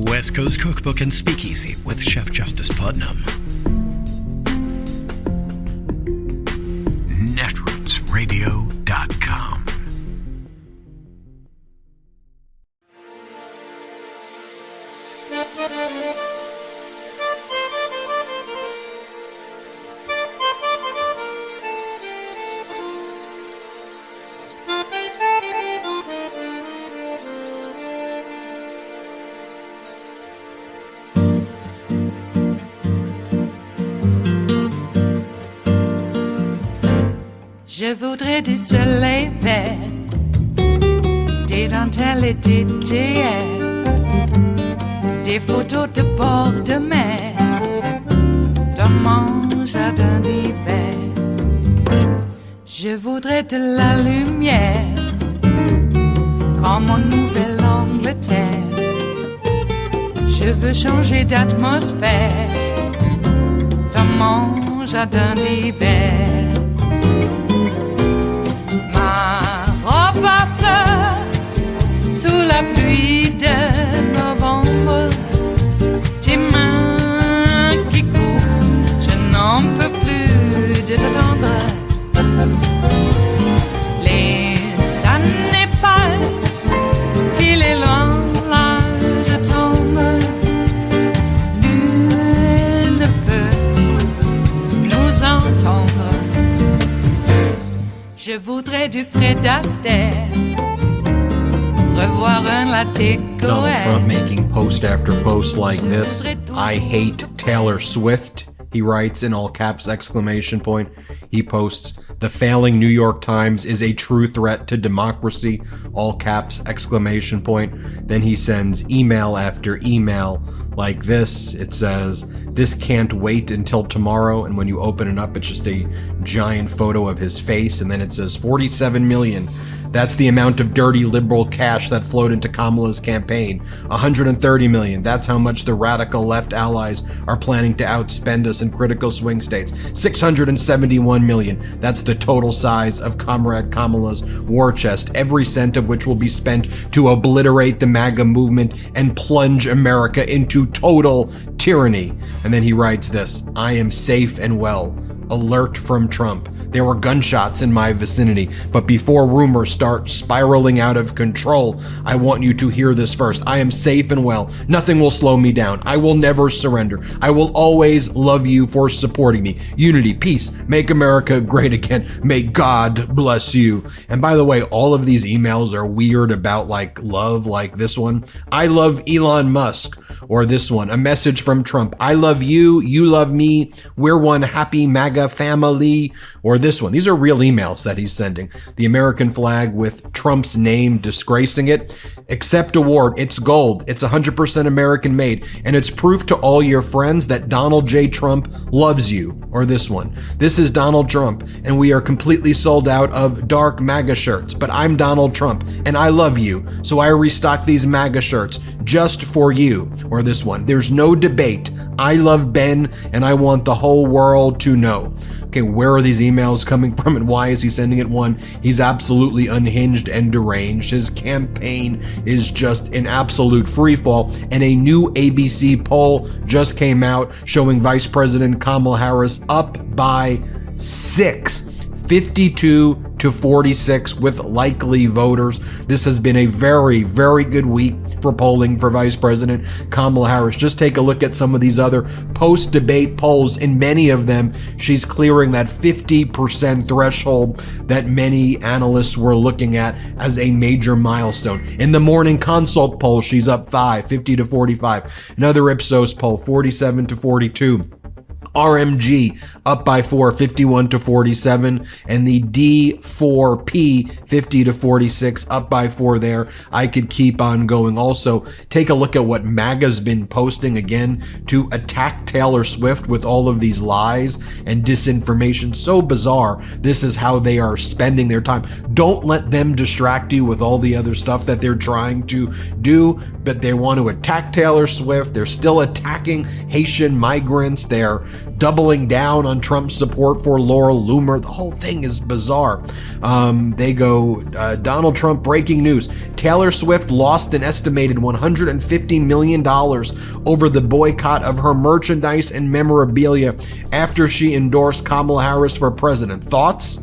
West Coast Cookbook and Speakeasy with Chef Justice Putnam. Netrootsradio.com. Je voudrais du soleil vert, des dentelles et des théières, des photos de bord de mer, dans mon jardin d'hiver. Je voudrais de la lumière, comme en Nouvelle-Angleterre. Je veux changer d'atmosphère, dans mon jardin d'hiver. À fleurs sous la pluie de novembre, tes mains qui courent, je n'en peux plus de t'attendre. Les années passent, il est loin, là je tombe. Nul ne peut nous entendre. Je voudrais du Fred Astaire, revoir un latte Donald Trump making post after post like this. I hate Taylor Swift, he writes in all caps exclamation point. He posts, the failing New York Times is a true threat to democracy, all caps exclamation point. Then he sends email after email like this. It says, this can't wait until tomorrow. And when you open it up, it's just a giant photo of his face. And then it says 47 million. That's the amount of dirty liberal cash that flowed into Kamala's campaign. 130 million. That's how much the radical left allies are planning to outspend us in critical swing states. 671 million. That's the total size of Comrade Kamala's war chest, every cent of which will be spent to obliterate the MAGA movement and plunge America into total tyranny. And then he writes this, I am safe and well. Alert from Trump. There were gunshots in my vicinity, but before rumors start spiraling out of control, I want you to hear this first. I am safe and well. Nothing will slow me down. I will never surrender. I will always love you for supporting me. Unity, peace, make America great again. May God bless you. And by the way, all of these emails are weird about like love, like this one. I love Elon Musk. Or this one, a message from Trump. I love you, you love me, we're one happy MAGA family. Or this one, these are real emails that he's sending. The American flag with Trump's name disgracing it. Accept award, it's gold, it's 100% American made, and it's proof to all your friends that Donald J. Trump loves you. Or this one, this is Donald Trump, and we are completely sold out of dark MAGA shirts, but I'm Donald Trump, and I love you, so I restocked these MAGA shirts just for you. Or this one, there's no debate. I love Ben, and I want the whole world to know. Okay, where are these emails coming from and why is he sending it? One, he's absolutely unhinged and deranged. His campaign is just an absolute freefall, and a new ABC poll just came out showing Vice President Kamala Harris up by 52 to 46 with likely voters. This has been a very, very good week for polling for Vice President Kamala Harris. Just take a look at some of these other post-debate polls. In many of them, she's clearing that 50% threshold that many analysts were looking at as a major milestone. In the Morning Consult poll, she's up 50 to 45. Another Ipsos poll, 47 to 42. RMG up by 4, 51 to 47, and the D4P 50 to 46 up by 4 there. I could keep on going. Also, take a look at what MAGA's been posting again to attack Taylor Swift with all of these lies and disinformation. So bizarre. This is how they are spending their time. Don't let them distract you with all the other stuff that they're trying to do. but they want to attack Taylor Swift. They're still attacking Haitian migrants. They're doubling down on Trump's support for Laura Loomer. The whole thing is bizarre. They go, Donald Trump breaking news. Taylor Swift lost an estimated $150 million over the boycott of her merchandise and memorabilia after she endorsed Kamala Harris for president. Thoughts?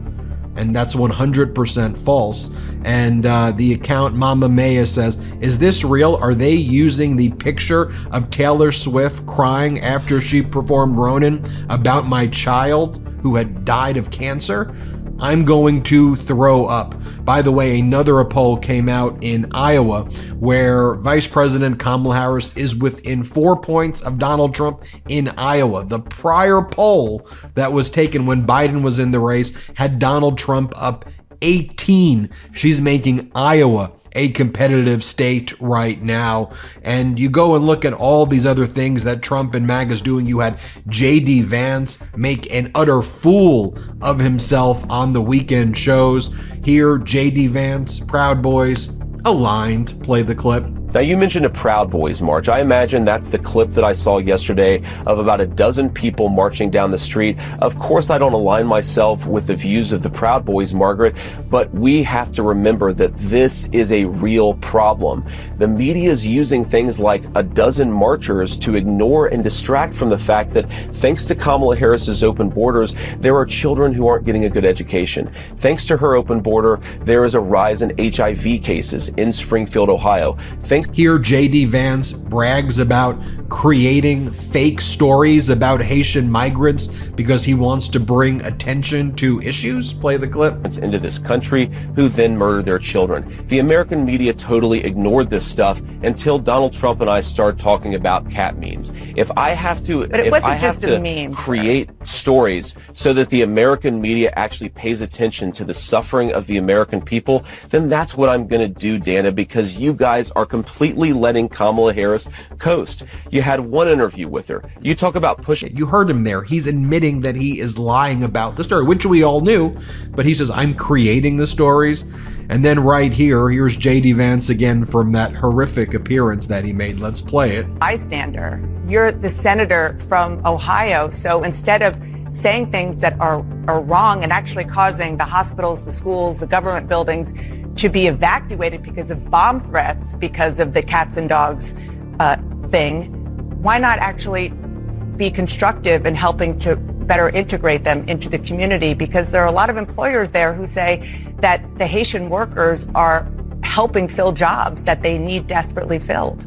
And that's 100% false. And the account Mama Maya says, is this real? Are they using the picture of Taylor Swift crying after she performed Ronin about my child who had died of cancer? I'm going to throw up. By the way, another poll came out in Iowa where Vice President Kamala Harris is within 4 points of Donald Trump in Iowa. The prior poll that was taken when Biden was in the race had Donald Trump up 18. She's making Iowa a competitive state right now. And you go and look at all these other things that Trump and MAGA's doing. You had J.D. Vance make an utter fool of himself on the weekend shows. Here, J.D. Vance, Proud Boys, aligned. Play the clip. Now, you mentioned a Proud Boys march. I imagine that's the clip that I saw yesterday of about a dozen people marching down the street. Of course, I don't align myself with the views of the Proud Boys, Margaret, but we have to remember that this is a real problem. The media is using things like a dozen marchers to ignore and distract from the fact that thanks to Kamala Harris's open borders, there are children who aren't getting a good education. Thanks to her open border, there is a rise in HIV cases in Springfield, Ohio. Here, J.D. Vance brags about creating fake stories about Haitian migrants because he wants to bring attention to issues. Play the clip. Into this country who then murdered their children. The American media totally ignored this stuff until Donald Trump and I start talking about cat memes. If I have to, create stories so that the American media actually pays attention to the suffering of the American people, then that's what I'm going to do, Dana, because you guys are completely letting Kamala Harris coast. You had one interview with her. You talk about pushing. You heard him there. He's admitting that he is lying about the story, which we all knew, but he says, I'm creating the stories. And then right here, here's J.D. Vance again from that horrific appearance that he made. Let's play it. Bystander. You're the senator from Ohio, so instead of saying things that are wrong and actually causing the hospitals, the schools, the government buildings to be evacuated because of bomb threats, because of the cats and dogs thing, why not actually be constructive in helping to better integrate them into the community? Because there are a lot of employers there who say that the Haitian workers are helping fill jobs that they need desperately filled.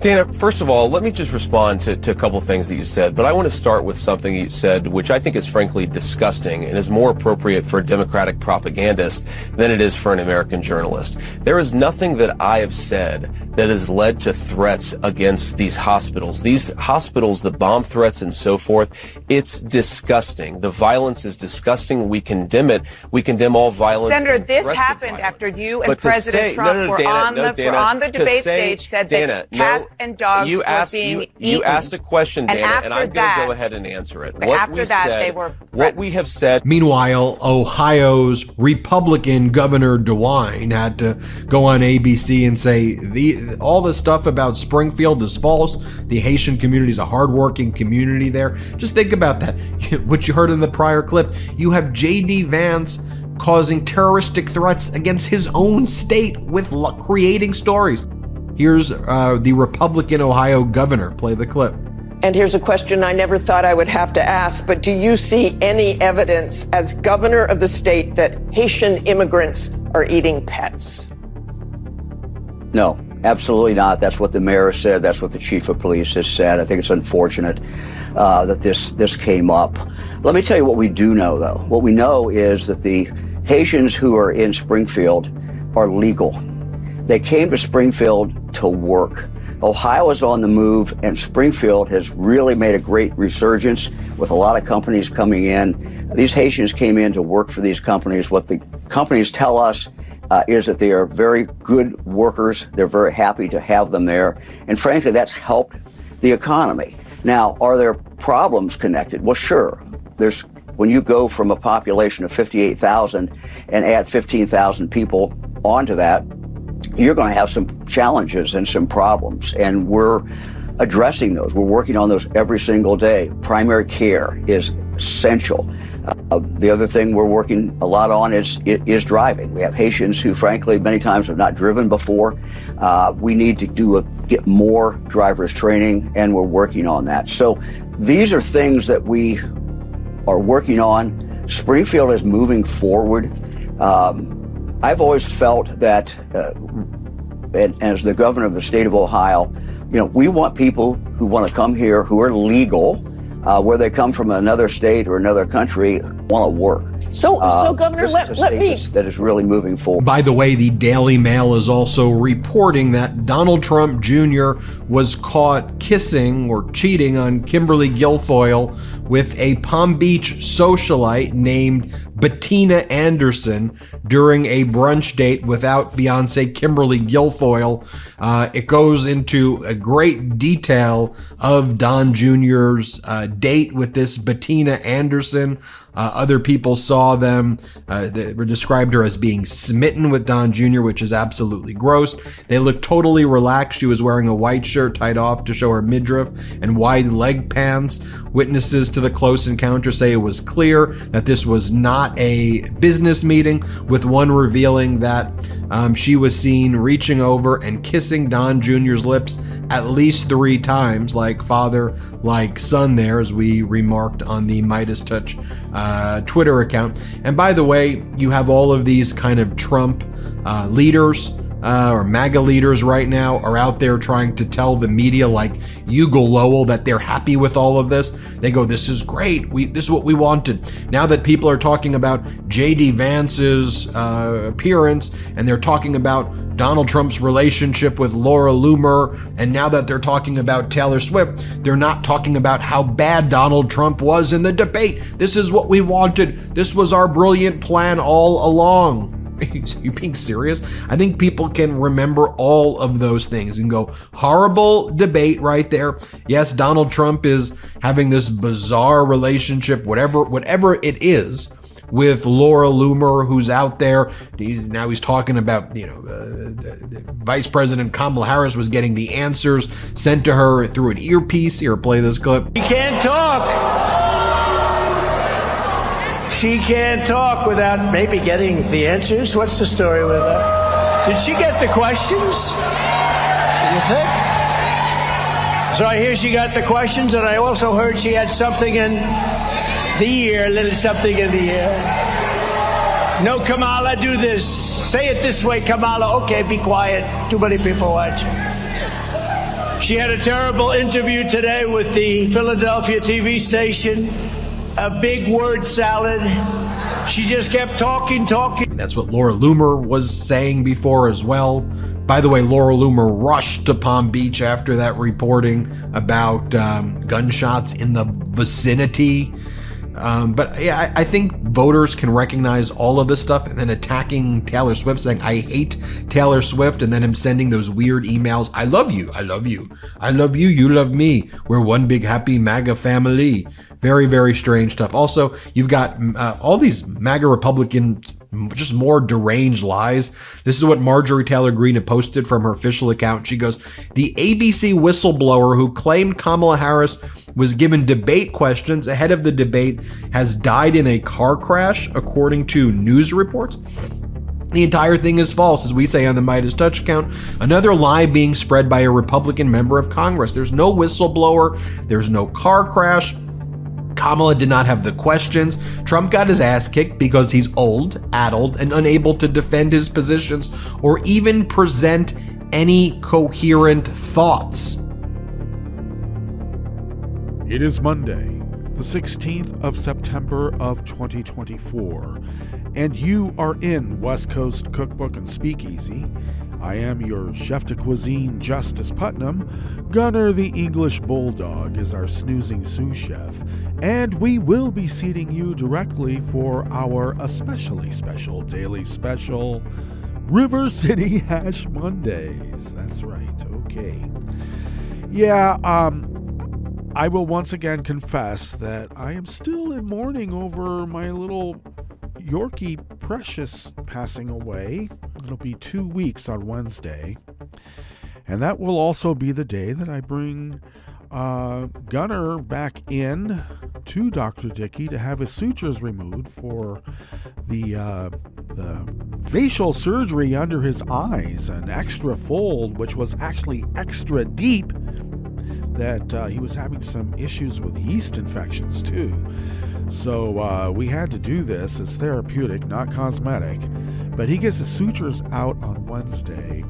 Dana, first of all, let me just respond to a couple things that you said, but I want to start with something you said, which I think is frankly disgusting and is more appropriate for a Democratic propagandist than it is for an American journalist. There is nothing that I have said that has led to threats against these hospitals. These hospitals, the bomb threats and so forth, it's disgusting. The violence is disgusting. We condemn it. We condemn all violence. Senator, this happened after you and President Trump were on the debate stage, said that cats and dogs were being eaten. You asked a question, Dana, and I'm going to go ahead and answer it. What we have said. Meanwhile, Ohio's Republican Governor DeWine had to go on ABC and say all the stuff about Springfield is false. The Haitian community is a hardworking community there. Just think about that. What you heard in the prior clip. You have J.D. Vance causing terroristic threats against his own state with creating stories. Here's the Republican Ohio governor. Play the clip. And here's a question I never thought I would have to ask, but do you see any evidence as governor of the state that Haitian immigrants are eating pets? No, absolutely not. That's what the mayor said. That's what the chief of police has said. I think it's unfortunate that this came up. Let me tell you what we do know, though. What we know is that the Haitians who are in Springfield are legal. They came to Springfield to work. Ohio is on the move, and Springfield has really made a great resurgence with a lot of companies coming in. These Haitians came in to work for these companies. What the companies tell us is that they are very good workers. They're very happy to have them there. And frankly, that's helped the economy. Now, are there problems connected? Well, sure. When you go from a population of 58,000 and add 15,000 people onto that, you're going to have some challenges and some problems, and we're addressing those. We're working on those every single day. Primary care is essential. The other thing we're working a lot on is driving. We have Haitians who, frankly, many times have not driven before. We need to get more driver's training, and we're working on that. So these are things that we are working on. Springfield is moving forward. I've always felt that, and as the governor of the state of Ohio, we want people who want to come here, who are legal, where they come from another state or another country, want to work. So Governor, let me... That is really moving forward. By the way, the Daily Mail is also reporting that Donald Trump Jr. was caught kissing or cheating on Kimberly Guilfoyle with a Palm Beach socialite named Bettina Anderson during a brunch date without fiance Kimberly Guilfoyle. It goes into a great detail of Don Jr.'s date with this Bettina Anderson. Other people saw them. They described her as being smitten with Don Jr., which is absolutely gross. They looked totally relaxed. She was wearing a white shirt tied off to show her midriff and wide leg pants. Witnesses to the close encounter say it was clear that this was not a business meeting, with one revealing that she was seen reaching over and kissing Don Jr.'s lips at least 3 times, like father, like son there, as we remarked on the Midas Touch Twitter account. And by the way, you have all of these kind of Trump leaders or MAGA leaders right now are out there trying to tell the media, like Hugo Lowell, that they're happy with all of this. They go, this is great. This is what we wanted. Now that people are talking about J.D. Vance's appearance, and they're talking about Donald Trump's relationship with Laura Loomer, and now that they're talking about Taylor Swift, they're not talking about how bad Donald Trump was in the debate. This is what we wanted. This was our brilliant plan all along. Are you being serious? I think people can remember all of those things and go, horrible debate right there. Yes, Donald Trump is having this bizarre relationship, whatever it is, with Laura Loomer, who's out there. He's talking about, the Vice President Kamala Harris was getting the answers sent to her through an earpiece. Here, play this clip. You can't talk. She can't talk without maybe getting the answers. What's the story with her? Did she get the questions? You think? So I hear she got the questions, and I also heard she had something in the ear, a little something in the ear. No, Kamala, do this. Say it this way, Kamala. Okay, be quiet. Too many people watching. She had a terrible interview today with the Philadelphia TV station. A big word salad. She just kept talking. That's what Laura Loomer was saying before as well. By the way, Laura Loomer rushed to Palm Beach after that reporting about gunshots in the vicinity. But yeah, I think voters can recognize all of this stuff, and then attacking Taylor Swift, saying, I hate Taylor Swift, and then him sending those weird emails. I love you. I love you. I love you. You love me. We're one big happy MAGA family. Very, very strange stuff. Also, you've got all these MAGA Republican, just more deranged lies. This is what Marjorie Taylor Greene had posted from her official account. She goes, the ABC whistleblower who claimed Kamala Harris was given debate questions ahead of the debate has died in a car crash, according to news reports. The entire thing is false, as we say on the Midas Touch account. Another lie being spread by a Republican member of Congress. There's no whistleblower. There's no car crash. Kamala did not have the questions. Trump got his ass kicked because he's old, addled, and unable to defend his positions or even present any coherent thoughts. It is Monday, the 16th of September of 2024, and you are in West Coast Cookbook and Speakeasy. I am your chef de cuisine, Justice Putnam. Gunner the English Bulldog is our snoozing sous chef, and we will be seating you directly for our especially special daily special, River City Hash Mondays. That's right, okay. Yeah, I will once again confess that I am still in mourning over my little, Yorkie Precious passing away. It'll be 2 weeks on Wednesday. And that will also be the day that I bring Gunner back in to Dr. Dickey to have his sutures removed for the facial surgery under his eyes, an extra fold, which was actually extra deep, that he was having some issues with yeast infections too. So we had to do this. It's therapeutic, not cosmetic. But he gets the sutures out on Wednesday.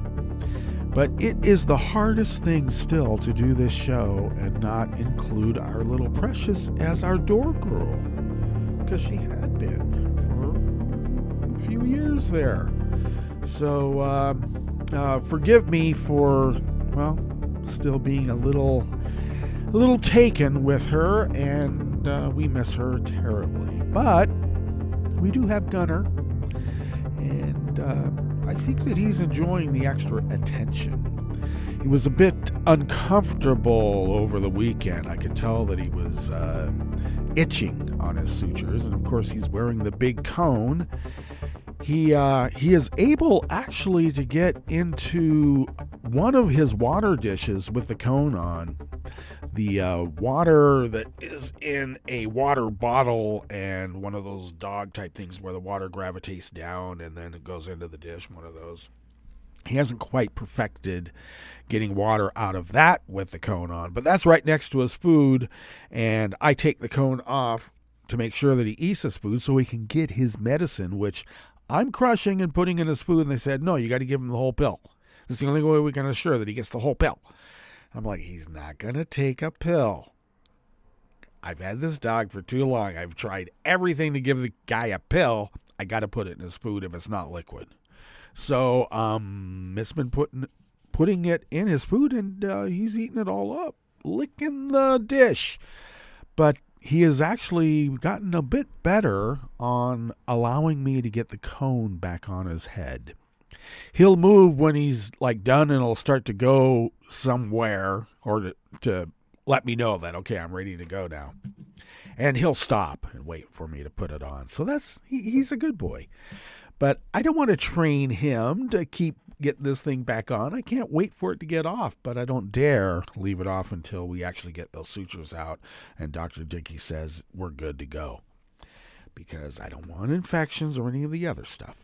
But it is the hardest thing still to do this show and not include our little Precious as our door girl, because she had been for a few years there. So forgive me for, well, still being a little taken with her, and we miss her terribly. But we do have Gunner, and I think that he's enjoying the extra attention. He was a bit uncomfortable over the weekend. I could tell that he was itching on his sutures, and of course he's wearing the big cone. He is able actually to get into one of his water dishes with the cone on. The water that is in a water bottle and one of those dog type things where the water gravitates down and then it goes into the dish, one of those. He hasn't quite perfected getting water out of that with the cone on, but that's right next to his food, and I take the cone off to make sure that he eats his food so he can get his medicine, which I'm crushing and putting in his food, and they said, no, you got to give him the whole pill. This is the only way we can assure that he gets the whole pill. I'm like, he's not going to take a pill. I've had this dog for too long. I've tried everything to give the guy a pill. I got to put it in his food if it's not liquid. So it's been putting it in his food, and he's eating it all up, licking the dish. But he has actually gotten a bit better on allowing me to get the cone back on his head. He'll move when he's like done, and he'll start to go somewhere or to let me know that, okay, I'm ready to go now. And he'll stop and wait for me to put it on. So he's a good boy. But I don't want to train him to keep getting this thing back on. I can't wait for it to get off, but I don't dare leave it off until we actually get those sutures out and Dr. Dickey says we're good to go, because I don't want infections or any of the other stuff.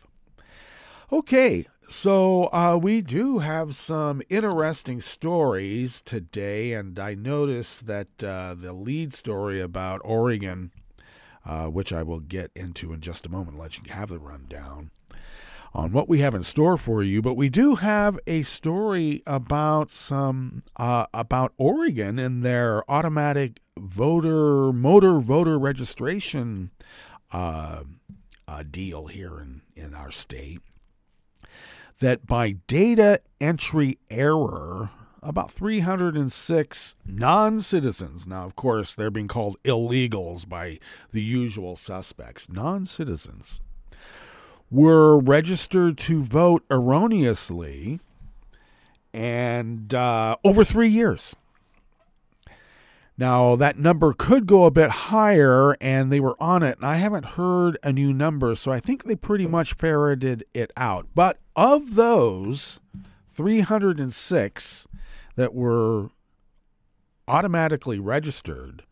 Okay, so we do have some interesting stories today, and I noticed that the lead story about Oregon, which I will get into in just a moment, let you have the rundown on what we have in store for you. But we do have a story about about Oregon and their automatic motor voter registration deal here in our state. That by data entry error, about 306 non-citizens, now of course they're being called illegals by the usual suspects, non-citizens, were registered to vote erroneously and over 3 years. Now, that number could go a bit higher, and they were on it, and I haven't heard a new number, so I think they pretty much ferreted it out. But of those 306 that were automatically registered,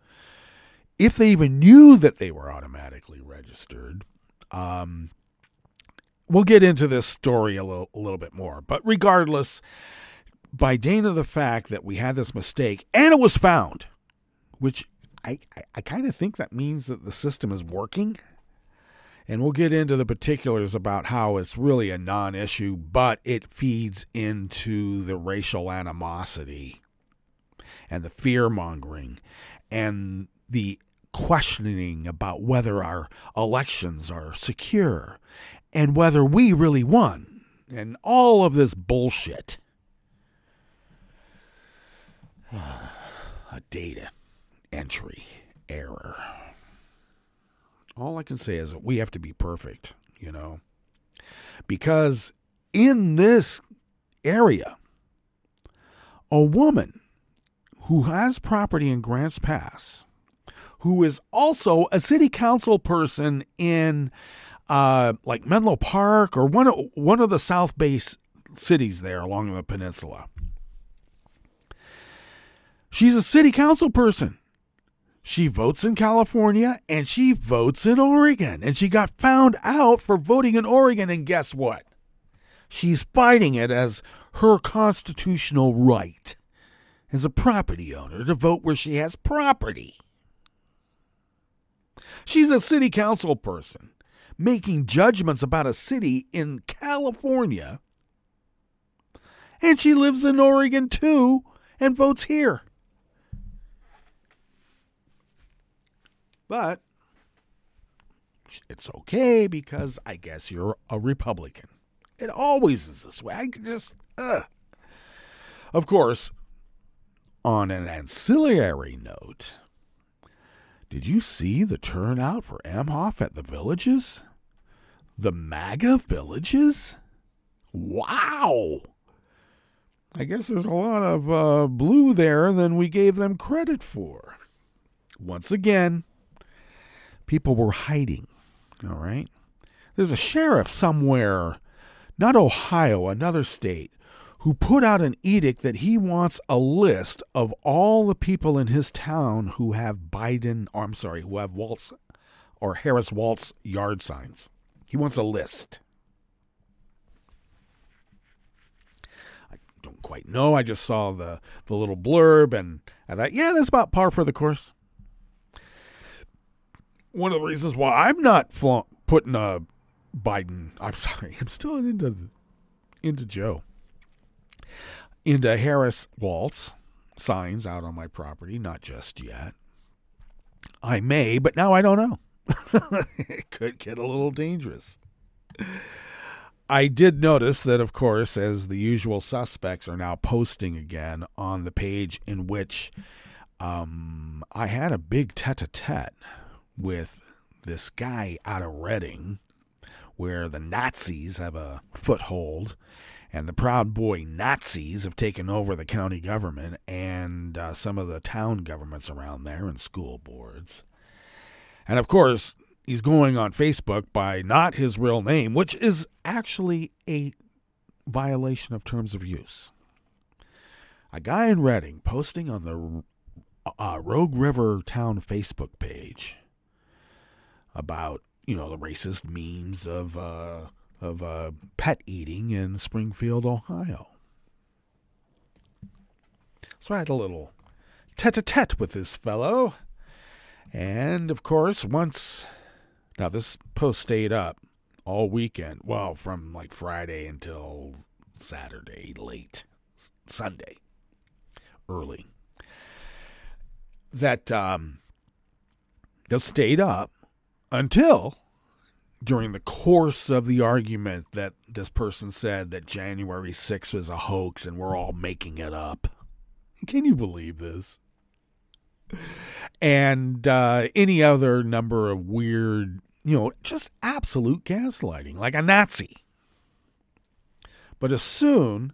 if they even knew that they were automatically registered, we'll get into this story a little bit more. But regardless, by dint of the fact that we had this mistake, and it was found, which I kind of think that means that the system is working. And we'll get into the particulars about how it's really a non-issue, but it feeds into the racial animosity and the fear-mongering and the questioning about whether our elections are secure and whether we really won and all of this bullshit. A data entry error. All I can say is that we have to be perfect, because in this area, a woman who has property in Grants Pass, who is also a city council person in like Menlo Park or one of the South Bay cities there along the peninsula. She's a city council person. She votes in California and she votes in Oregon. And she got found out for voting in Oregon. And guess what? She's fighting it as her constitutional right as a property owner to vote where she has property. She's a city council person making judgments about a city in California. And she lives in Oregon too and votes here. But it's okay because I guess you're a Republican. It always is this way. I just, Of course, on an ancillary note, did you see the turnout for Emhoff at the villages? The MAGA villages? Wow! I guess there's a lot of blue there than we gave them credit for. Once again, people were hiding, all right? There's a sheriff somewhere, not Ohio, another state, who put out an edict that he wants a list of all the people in his town who have who have Waltz or Harris Waltz yard signs. He wants a list. I don't quite know. I just saw the little blurb and I thought, yeah, that's about par for the course. One of the reasons why I'm not putting a Biden, I'm still into Joe, into Harris Waltz signs out on my property, not just yet. I may, but now I don't know. It could get a little dangerous. I did notice that, of course, as the usual suspects are now posting again on the page in which I had a big tete-a-tete with this guy out of Reading, where the Nazis have a foothold, and the Proud Boy Nazis have taken over the county government and some of the town governments around there and school boards. And, of course, he's going on Facebook by not his real name, which is actually a violation of terms of use. A guy in Reading posting on the Rogue River Town Facebook page about, the racist memes of pet eating in Springfield, Ohio. So I had a little tete-a-tete with this fellow. And, of course, now this post stayed up all weekend. Well, from like Friday until Saturday, late Sunday, early. That stayed up until during the course of the argument that this person said that January 6th was a hoax and we're all making it up. Can you believe this? And any other number of weird, just absolute gaslighting, like a Nazi. But as soon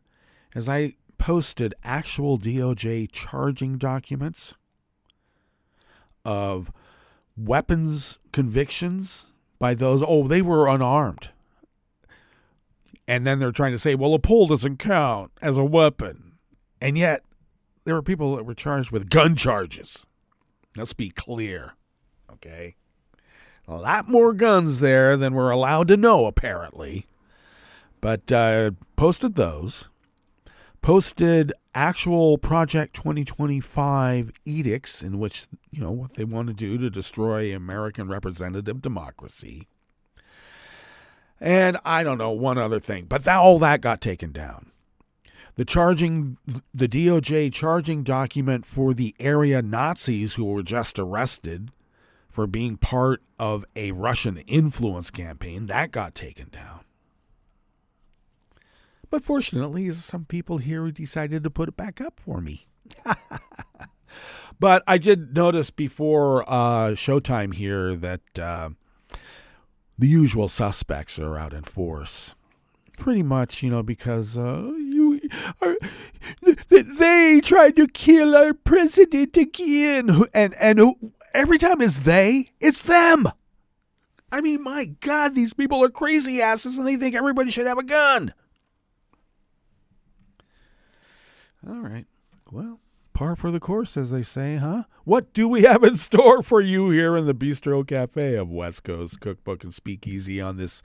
as I posted actual DOJ charging documents of weapons convictions by those, they were unarmed. And then they're trying to say, well, a pole doesn't count as a weapon. And yet, there were people that were charged with gun charges. Let's be clear, okay? A lot more guns there than we're allowed to know, apparently. But posted those. Posted actual Project 2025 edicts in which, what they want to do to destroy American representative democracy. And I don't know, one other thing. But all that got taken down. The DOJ charging document for the area Nazis who were just arrested for being part of a Russian influence campaign, that got taken down. But fortunately, some people here decided to put it back up for me. But I did notice before showtime here that the usual suspects are out in force. Pretty much, because they tried to kill our president again. And every time it's they, it's them. I mean, my God, these people are crazy asses and they think everybody should have a gun. All right. Well, par for the course, as they say, huh? What do we have in store for you here in the Bistro Cafe of West Coast Cookbook and Speakeasy on this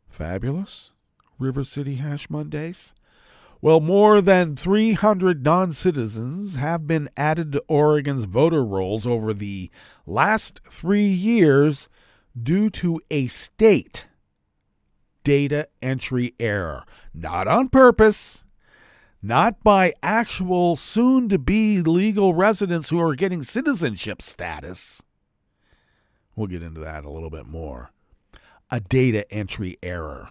fabulous River City Hash Mondays? Well, more than 300 non-citizens have been added to Oregon's voter rolls over the last 3 years due to a state data entry error. Not on purpose, not by actual soon-to-be legal residents who are getting citizenship status. We'll get into that a little bit more. A data entry error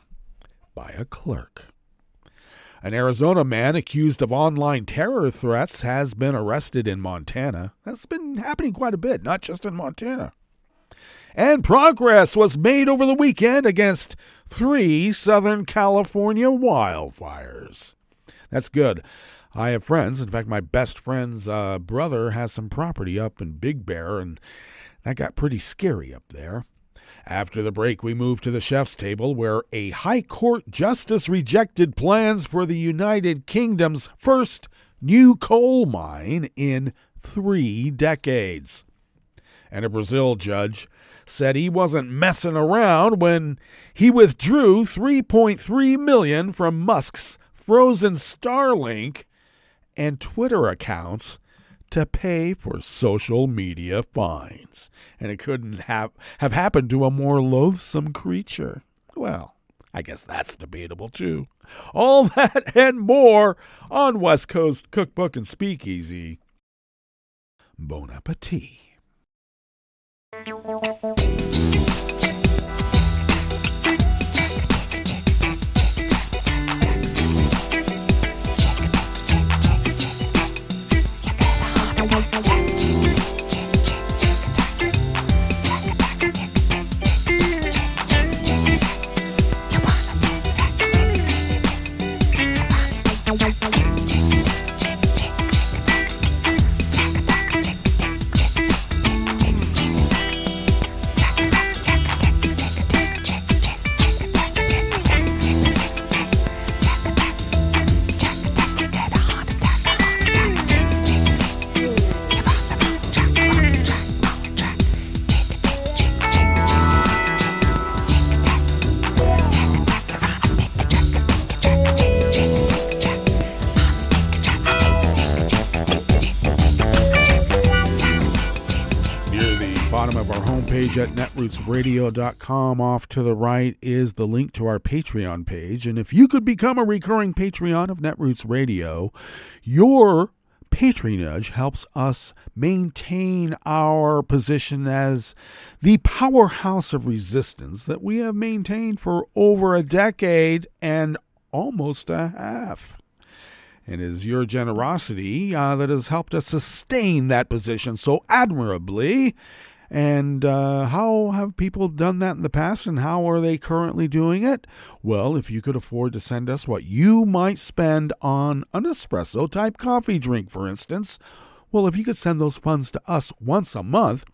by a clerk. An Arizona man accused of online terror threats has been arrested in Montana. That's been happening quite a bit, not just in Montana. And progress was made over the weekend against 3 Southern California wildfires. That's good. I have friends. In fact, my best friend's brother has some property up in Big Bear, and that got pretty scary up there. After the break, we moved to the chef's table, where a high court justice rejected plans for the United Kingdom's first new coal mine in 3 decades. And a Brazil judge said he wasn't messing around when he withdrew $3.3 million from Musk's frozen Starlink and Twitter accounts to pay for social media fines. And it couldn't have happened to a more loathsome creature. Well, I guess that's debatable too. All that and more on West Coast Cookbook and Speakeasy. Bon appetit. At netrootsradio.com. Off to the right is the link to our Patreon page. And if you could become a recurring Patreon of Netroots Radio, your patronage helps us maintain our position as the powerhouse of resistance that we have maintained for over a decade and almost a half. And it is your generosity that has helped us sustain that position so admirably. And how have people done that in the past, and how are they currently doing it? Well, if you could afford to send us what you might spend on an espresso-type coffee drink, for instance, well, if you could send those funds to us once a month,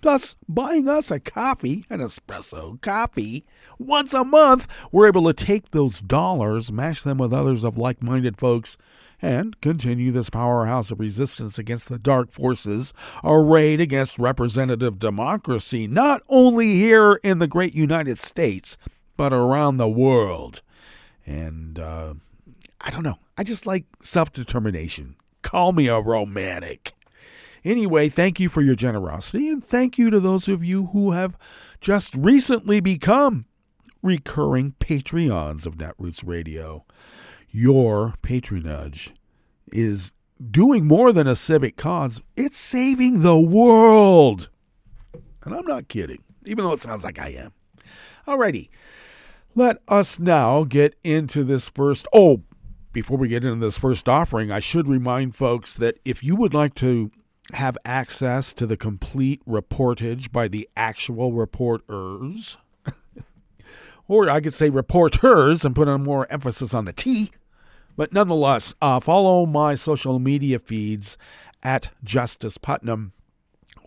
thus buying us a coffee, an espresso coffee, once a month, we're able to take those dollars, mash them with others of like-minded folks, and continue this powerhouse of resistance against the dark forces arrayed against representative democracy, not only here in the great United States, but around the world. And I don't know. I just like self-determination. Call me a romantic. Anyway, thank you for your generosity, and thank you to those of you who have just recently become recurring Patreons of Netroots Radio. Your patronage is doing more than a civic cause. It's saving the world. And I'm not kidding, even though it sounds like I am. Alrighty, let us now get into this first. Oh, before we get into this first offering, I should remind folks that if you would like to have access to the complete reportage by the actual reporters, or I could say reporters and put a more emphasis on the T. But nonetheless, follow my social media feeds at Justice Putnam,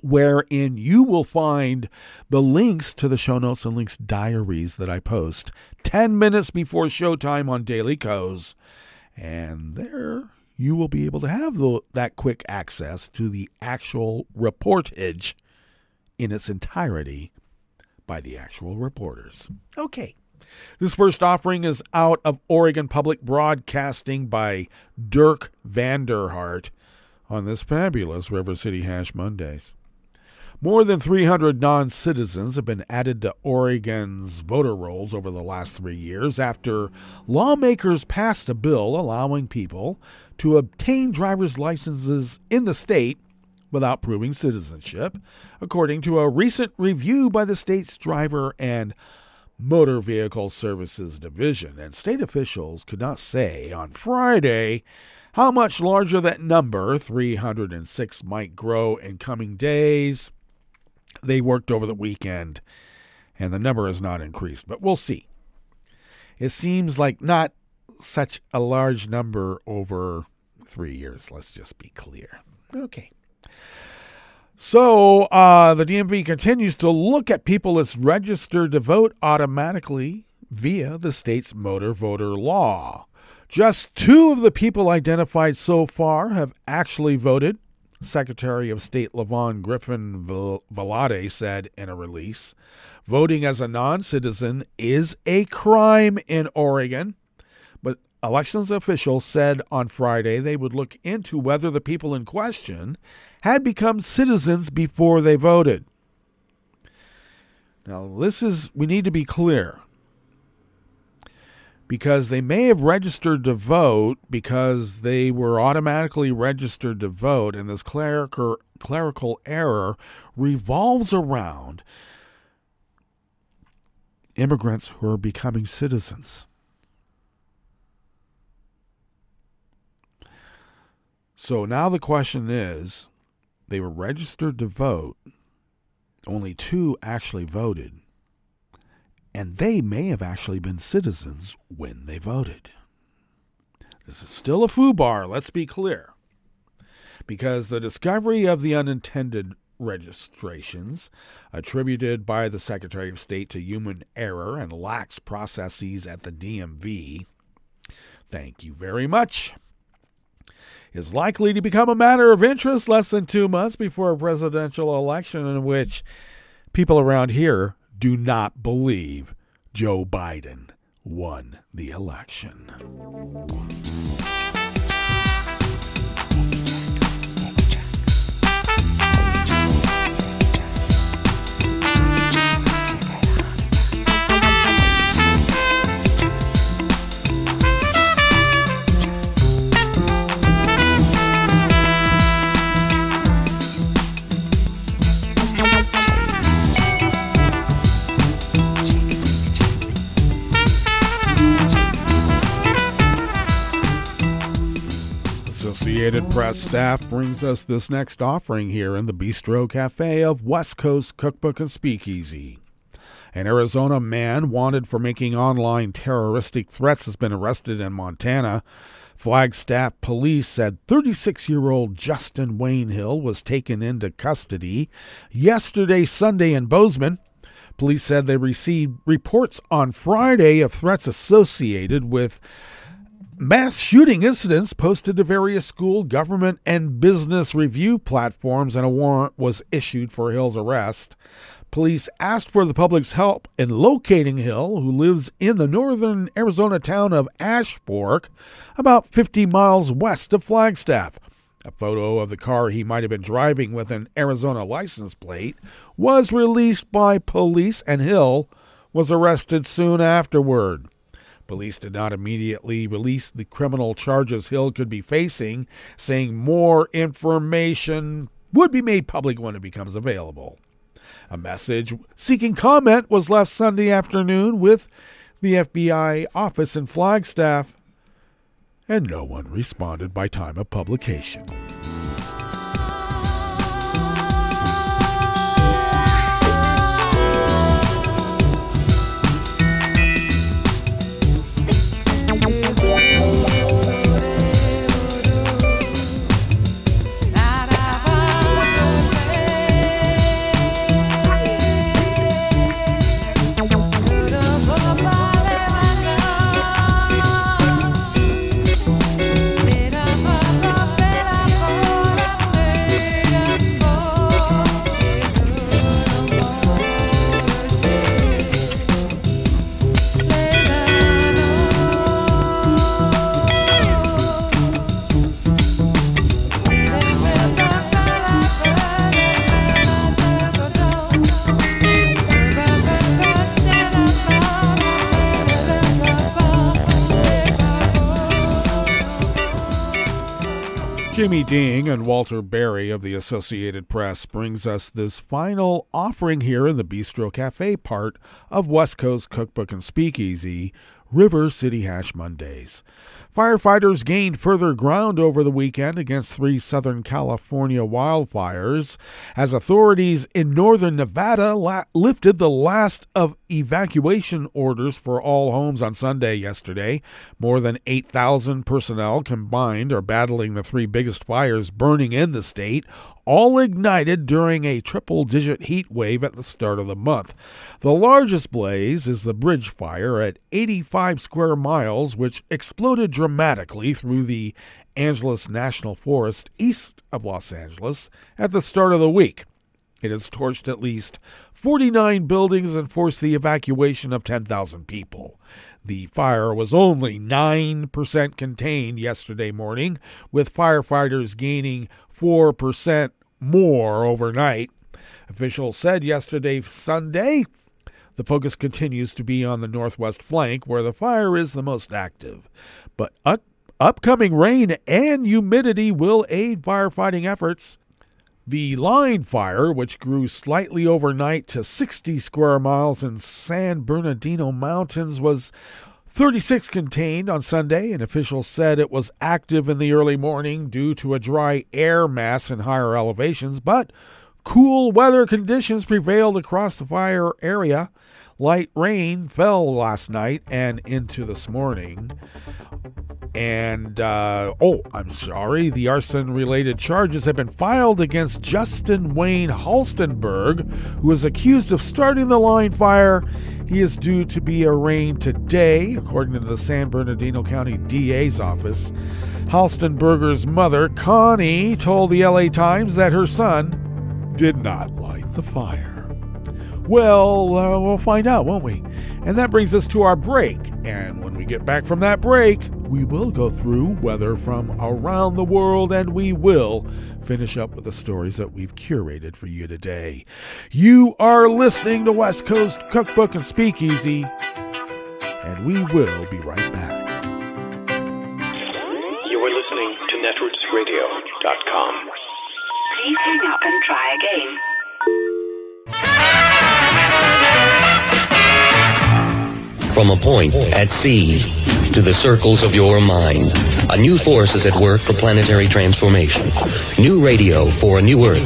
wherein you will find the links to the show notes and links diaries that I post 10 minutes before showtime on Daily Co's. And there you will be able to have that quick access to the actual reportage in its entirety by the actual reporters. Okay. This first offering is out of Oregon Public Broadcasting by Dirk Vanderhart on this fabulous River City Hash Mondays. More than 300 non-citizens have been added to Oregon's voter rolls over the last 3 years after lawmakers passed a bill allowing people to obtain driver's licenses in the state without proving citizenship, according to a recent review by the state's Driver and Motor Vehicle Services Division. And state officials could not say on Friday how much larger that number, 306, might grow in coming days. They worked over the weekend, and the number has not increased, but we'll see. It seems like not such a large number over 3 years, let's just be clear. Okay. So the DMV continues to look at people as registered to vote automatically via the state's motor voter law. Just 2 of the people identified so far have actually voted. Secretary of State Lavon Griffin Valade said in a release, voting as a non-citizen is a crime in Oregon. But elections officials said on Friday they would look into whether the people in question had become citizens before they voted. Now, we need to be clear, because they may have registered to vote because they were automatically registered to vote, and this clerical error revolves around immigrants who are becoming citizens. So now the question is, they were registered to vote, only 2 actually voted, and they may have actually been citizens when they voted. This is still a foobar, let's be clear, because the discovery of the unintended registrations attributed by the Secretary of State to human error and lax processes at the DMV, thank you very much, is likely to become a matter of interest less than 2 months before a presidential election in which people around here do not believe Joe Biden won the election. Associated Press staff brings us this next offering here in the Bistro Cafe of West Coast Cookbook and Speakeasy. An Arizona man wanted for making online terroristic threats has been arrested in Montana. Flagstaff police said 36-year-old Justin Waynhill was taken into custody yesterday, Sunday, in Bozeman. Police said they received reports on Friday of threats associated with mass shooting incidents posted to various school, government, and business review platforms, and a warrant was issued for Hill's arrest. Police asked for the public's help in locating Hill, who lives in the northern Arizona town of Ash Fork, about 50 miles west of Flagstaff. A photo of the car he might have been driving with an Arizona license plate was released by police, and Hill was arrested soon afterward. Police did not immediately release the criminal charges Hill could be facing, saying more information would be made public when it becomes available. A message seeking comment was left Sunday afternoon with the FBI office in Flagstaff, and no one responded by time of publication. Jamie Ding and Walter Berry of the Associated Press brings us this final offering here in the Bistro Cafe part of West Coast Cookbook and Speakeasy, River City Hash Mondays. Firefighters gained further ground over the weekend against 3 Southern California wildfires as authorities in northern Nevada lifted the last of evacuation orders for all homes on Sunday yesterday. More than 8,000 personnel combined are battling the 3 biggest fires burning in the state, all ignited during a triple-digit heat wave at the start of the month. The largest blaze is the bridge fire at 85 square miles, which exploded dramatically through the Angeles National Forest east of Los Angeles at the start of the week. It has torched at least 49 buildings and forced the evacuation of 10,000 people. The fire was only 9% contained yesterday morning, with firefighters gaining 4% more overnight. Officials said yesterday, Sunday, the focus continues to be on the northwest flank, where the fire is the most active. But upcoming rain and humidity will aid firefighting efforts. The line fire, which grew slightly overnight to 60 square miles in San Bernardino Mountains, was 36 contained on Sunday, and officials said it was active in the early morning due to a dry air mass in higher elevations, but cool weather conditions prevailed across the fire area. Light rain fell last night and into this morning. And, the arson-related charges have been filed against Justin Wayne Halstenberg, who is accused of starting the line fire. He is due to be arraigned today, according to the San Bernardino County DA's office. Halstenberger's mother, Connie, told the LA Times that her son did not light the fire. Well, we'll find out, won't we? And that brings us to our break. And when we get back from that break, we will go through weather from around the world, and we will finish up with the stories that we've curated for you today. You are listening to West Coast Cookbook and Speakeasy, and we will be right back. You are listening to netrootsradio.com. Please hang up and try again. From a point at sea to the circles of your mind, a new force is at work for planetary transformation. New radio for a new Earth.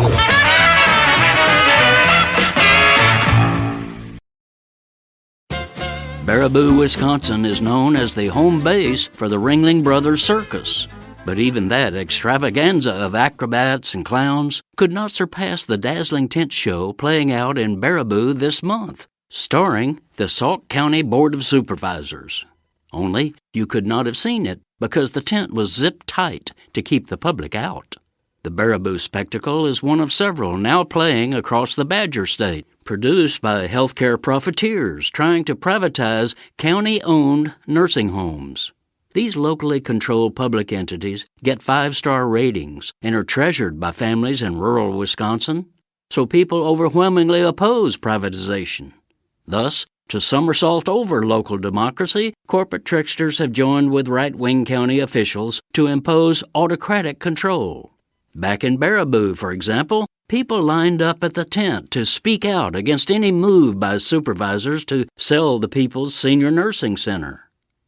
Baraboo, Wisconsin is known as the home base for the Ringling Brothers Circus. But even that extravaganza of acrobats and clowns could not surpass the dazzling tent show playing out in Baraboo this month, starring the Sauk County Board of Supervisors. Only you could not have seen it because the tent was zipped tight to keep the public out. The Baraboo spectacle is one of several now playing across the Badger State, produced by healthcare profiteers trying to privatize county-owned nursing homes. These locally controlled public entities get 5-star ratings and are treasured by families in rural Wisconsin, so people overwhelmingly oppose privatization. Thus, to somersault over local democracy, corporate tricksters have joined with right-wing county officials to impose autocratic control. Back in Baraboo, for example, people lined up at the tent to speak out against any move by supervisors to sell the People's Senior Nursing Center.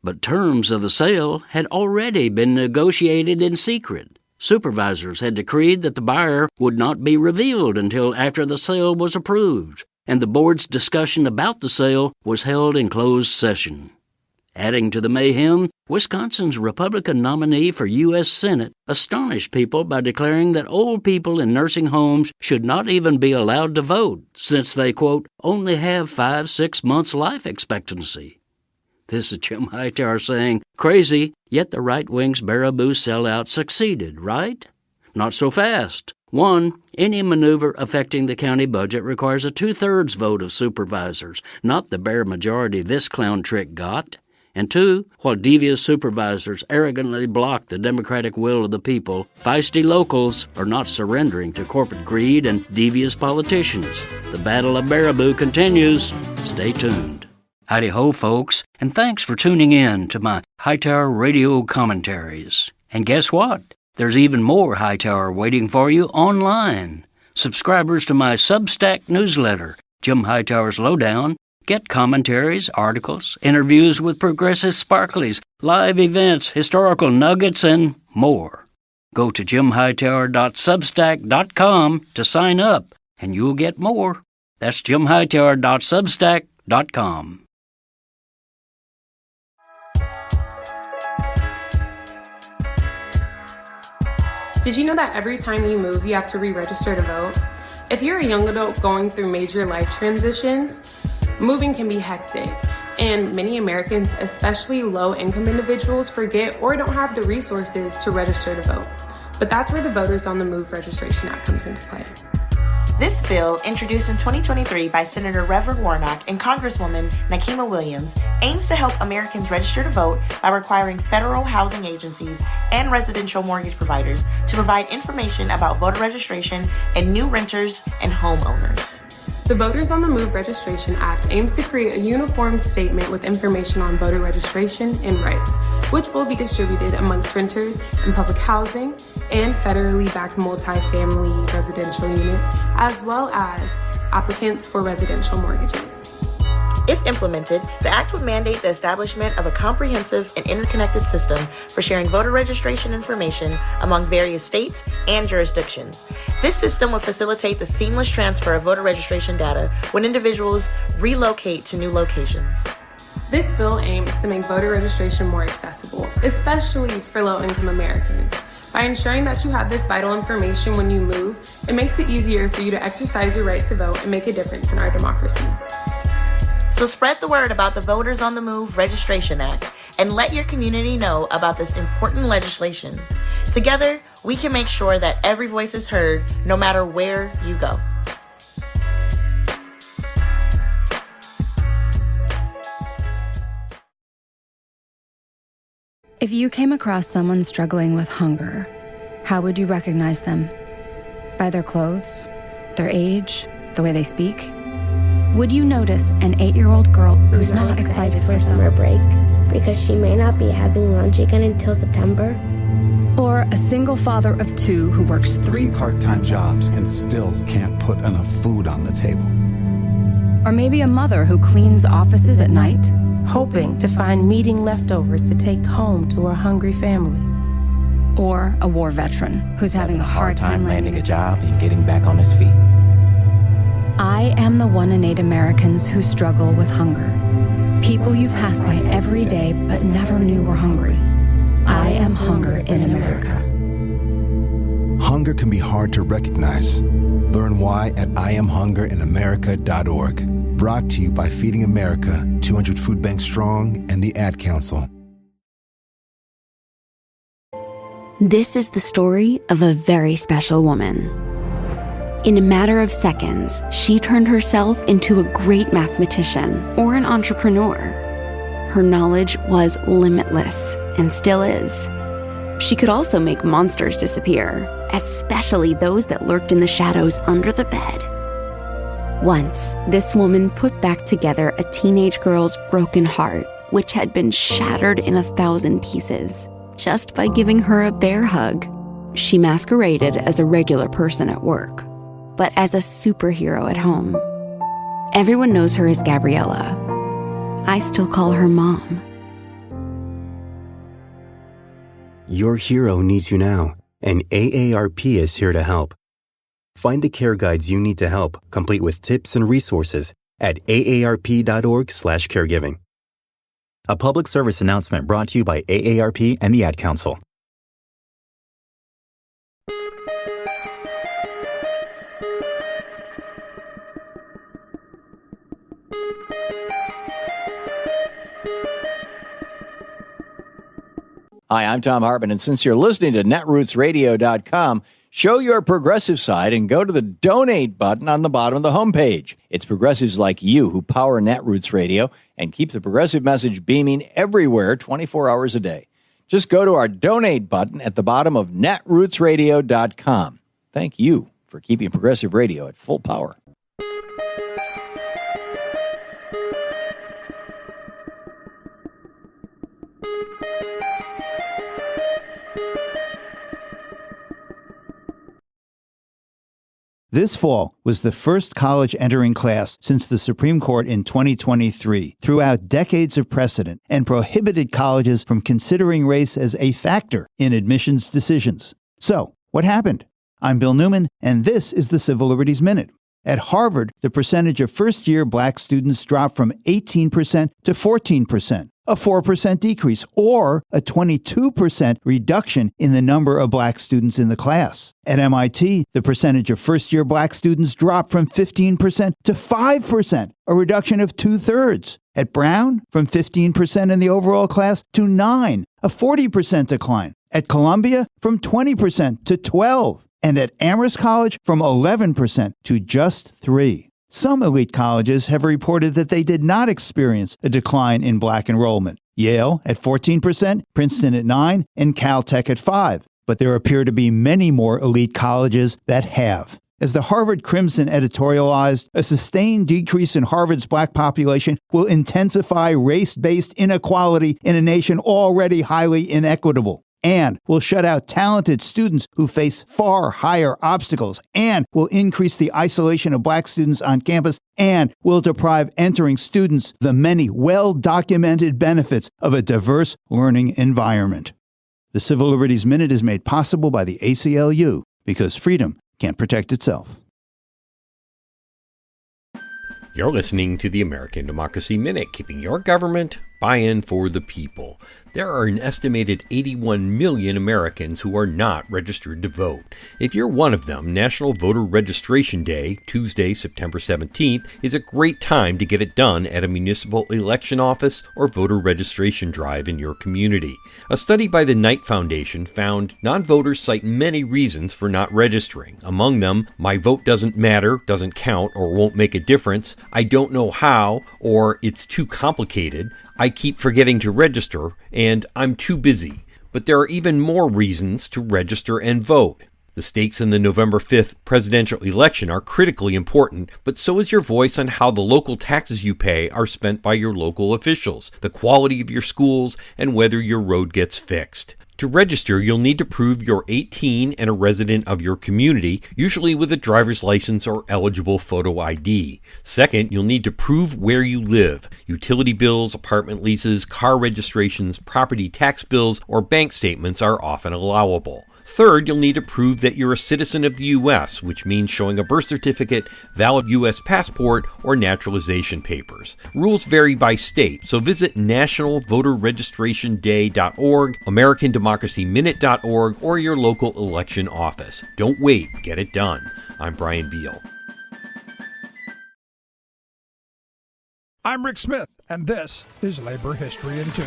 But terms of the sale had already been negotiated in secret. Supervisors had decreed that the buyer would not be revealed until after the sale was approved, and the board's discussion about the sale was held in closed session. Adding to the mayhem, Wisconsin's Republican nominee for U.S. Senate astonished people by declaring that old people in nursing homes should not even be allowed to vote, since they, quote, only have 5-6 months life expectancy. This is Jim Hightower saying, crazy, yet the right-wing's Baraboo sellout succeeded, right? Not so fast. 1, any maneuver affecting the county budget requires a 2/3 vote of supervisors, not the bare majority this clown trick got. And 2, while devious supervisors arrogantly block the democratic will of the people, feisty locals are not surrendering to corporate greed and devious politicians. The Battle of Baraboo continues. Stay tuned. Howdy-ho, folks, and thanks for tuning in to my Hightower Radio commentaries. And guess what? There's even more Hightower waiting for you online. Subscribers to my Substack newsletter, Jim Hightower's Lowdown, get commentaries, articles, interviews with progressive sparklies, live events, historical nuggets, and more. Go to jimhightower.substack.com to sign up, and you'll get more. That's jimhightower.substack.com. Did you know that every time you move, you have to re-register to vote? If you're a young adult going through major life transitions, moving can be hectic, and many Americans, especially low-income individuals, forget or don't have the resources to register to vote. But that's where the Voters on the Move Registration Act comes into play. This bill, introduced in 2023 by Senator Reverend Warnock and Congresswoman Nakima Williams, aims to help Americans register to vote by requiring federal housing agencies and residential mortgage providers to provide information about voter registration and new renters and homeowners. The Voters on the Move Registration Act aims to create a uniform statement with information on voter registration and rights, which will be distributed amongst renters in public housing and federally backed multifamily residential units, as well as applicants for residential mortgages. If implemented, the act would mandate the establishment of a comprehensive and interconnected system for sharing voter registration information among various states and jurisdictions. This system would facilitate the seamless transfer of voter registration data when individuals relocate to new locations. This bill aims to make voter registration more accessible, especially for low-income Americans. By ensuring that you have this vital information when you move, it makes it easier for you to exercise your right to vote and make a difference in our democracy. So spread the word about the Voters on the Move Registration Act and let your community know about this important legislation. Together, we can make sure that every voice is heard, no matter where you go. If you came across someone struggling with hunger, how would you recognize them? By their clothes, their age, the way they speak? Would you notice an 8-year-old girl who's not excited for summer break because she may not be having lunch again until September? Or a single father of 2 who works 3 part-time jobs and still can't put enough food on the table? Or maybe a mother who cleans offices at night, hoping to find meeting leftovers to take home to her hungry family. Or a war veteran who's having a hard time landing a job and getting back on his feet. I am the 1 in 8 Americans who struggle with hunger. People you pass by every day but never knew were hungry. I am hunger in America. Hunger can be hard to recognize. Learn why at IamHungerInAmerica.org. Brought to you by Feeding America, 200 Food Banks Strong, and the Ad Council. This is the story of a very special woman. In a matter of seconds, she turned herself into a great mathematician or an entrepreneur. Her knowledge was limitless and still is. She could also make monsters disappear, especially those that lurked in the shadows under the bed. Once, this woman put back together a teenage girl's broken heart, which had been shattered in 1,000 pieces, just by giving her a bear hug. She masqueraded as a regular person at work, but as a superhero at home. Everyone knows her as Gabriella. I still call her Mom. Your hero needs you now, and AARP is here to help. Find the care guides you need to help, complete with tips and resources at aarp.org/caregiving. A public service announcement brought to you by AARP and the Ad Council. Hi, I'm Tom Hartman, and since you're listening to netrootsradio.com, show your progressive side and go to the donate button on the bottom of the homepage. It's progressives like you who power Netroots Radio and keep the progressive message beaming everywhere 24 hours a day. Just go to our donate button at the bottom of netrootsradio.com. Thank you for keeping progressive radio at full power. This fall was the first college entering class since the Supreme Court in 2023 threw out decades of precedent and prohibited colleges from considering race as a factor in admissions decisions. So, what happened? I'm Bill Newman, and this is the Civil Liberties Minute. At Harvard, the percentage of first-year black students dropped from 18% to 14%, a 4% decrease, or a 22% reduction in the number of black students in the class. At MIT, the percentage of first-year black students dropped from 15% to 5%, a reduction of 2/3. At Brown, from 15% in the overall class to 9%, a 40% decline. At Columbia, from 20% to 12%. And at Amherst College, from 11% to just 3%. Some elite colleges have reported that they did not experience a decline in black enrollment. Yale at 14%, Princeton at 9%, and Caltech at 5%. But there appear to be many more elite colleges that have. As the Harvard Crimson editorialized, a sustained decrease in Harvard's black population will intensify race-based inequality in a nation already highly inequitable, and will shut out talented students who face far higher obstacles, and will increase the isolation of black students on campus, and will deprive entering students the many well-documented benefits of a diverse learning environment. The Civil Liberties Minute is made possible by the ACLU, because freedom can't protect itself. You're listening to the American Democracy Minute, keeping your government buy-in for the people. There are an estimated 81 million Americans who are not registered to vote. If you're one of them, National Voter Registration Day, Tuesday, September 17th, is a great time to get it done at a municipal election office or voter registration drive in your community. A study by the Knight Foundation found non-voters cite many reasons for not registering. Among them, my vote doesn't matter, doesn't count, or won't make a difference, I don't know how, or it's too complicated, I keep forgetting to register, and I'm too busy. But there are even more reasons to register and vote. The stakes in the November 5th presidential election are critically important, but so is your voice on how the local taxes you pay are spent by your local officials, the quality of your schools, and whether your road gets fixed. To register, you'll need to prove you're 18 and a resident of your community, usually with a driver's license or eligible photo ID. Second, you'll need to prove where you live. Utility bills, apartment leases, car registrations, property tax bills, or bank statements are often allowable. Third, you'll need to prove that you're a citizen of the U.S., which means showing a birth certificate, valid U.S. passport, or naturalization papers. Rules vary by state, so visit nationalvoterregistrationday.org, americandemocracyminute.org, or your local election office. Don't wait, get it done. I'm Brian Beal. I'm Rick Smith, and this is Labor History in 2.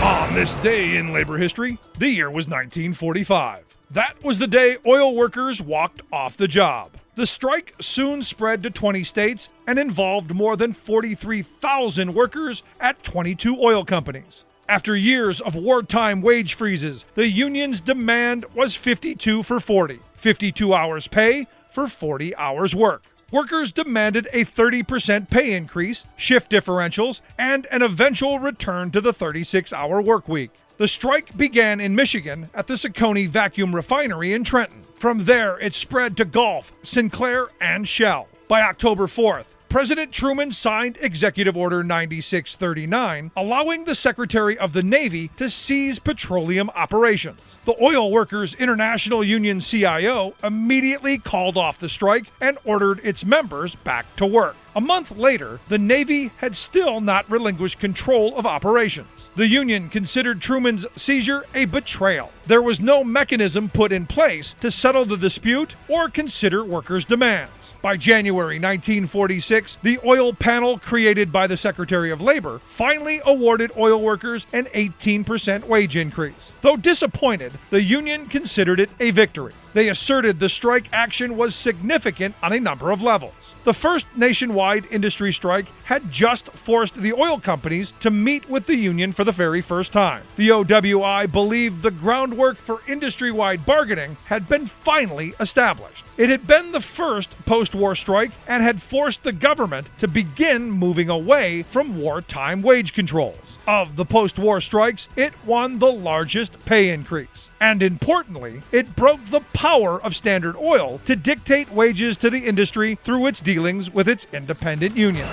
On this day in labor history, the year was 1945. That was the day oil workers walked off the job. The strike soon spread to 20 states and involved more than 43,000 workers at 22 oil companies. After years of wartime wage freezes, the union's demand was 52 for 40, 52 hours pay for 40 hours work. Workers demanded a 30% pay increase, shift differentials, and an eventual return to the 36-hour work week. The strike began in Michigan at the Saccone Vacuum Refinery in Trenton. From there, it spread to Gulf, Sinclair, and Shell. By October 4th, President Truman signed Executive Order 9639, allowing the Secretary of the Navy to seize petroleum operations. The Oil Workers International Union CIO immediately called off the strike and ordered its members back to work. A month later, the Navy had still not relinquished control of operations. The Union considered Truman's seizure a betrayal. There was no mechanism put in place to settle the dispute or consider workers' demands. By January 1946, the oil panel created by the Secretary of Labor finally awarded oil workers an 18% wage increase. Though disappointed, the union considered it a victory. They asserted the strike action was significant on a number of levels. The first nationwide industry strike had just forced the oil companies to meet with the union for the very first time. The OWI believed the groundwork for industry-wide bargaining had been finally established. It had been the first post-war strike and had forced the government to begin moving away from wartime wage controls. Of the post-war strikes, it won the largest pay increase. And importantly, it broke the power of Standard Oil to dictate wages to the industry through its dealings with its independent union.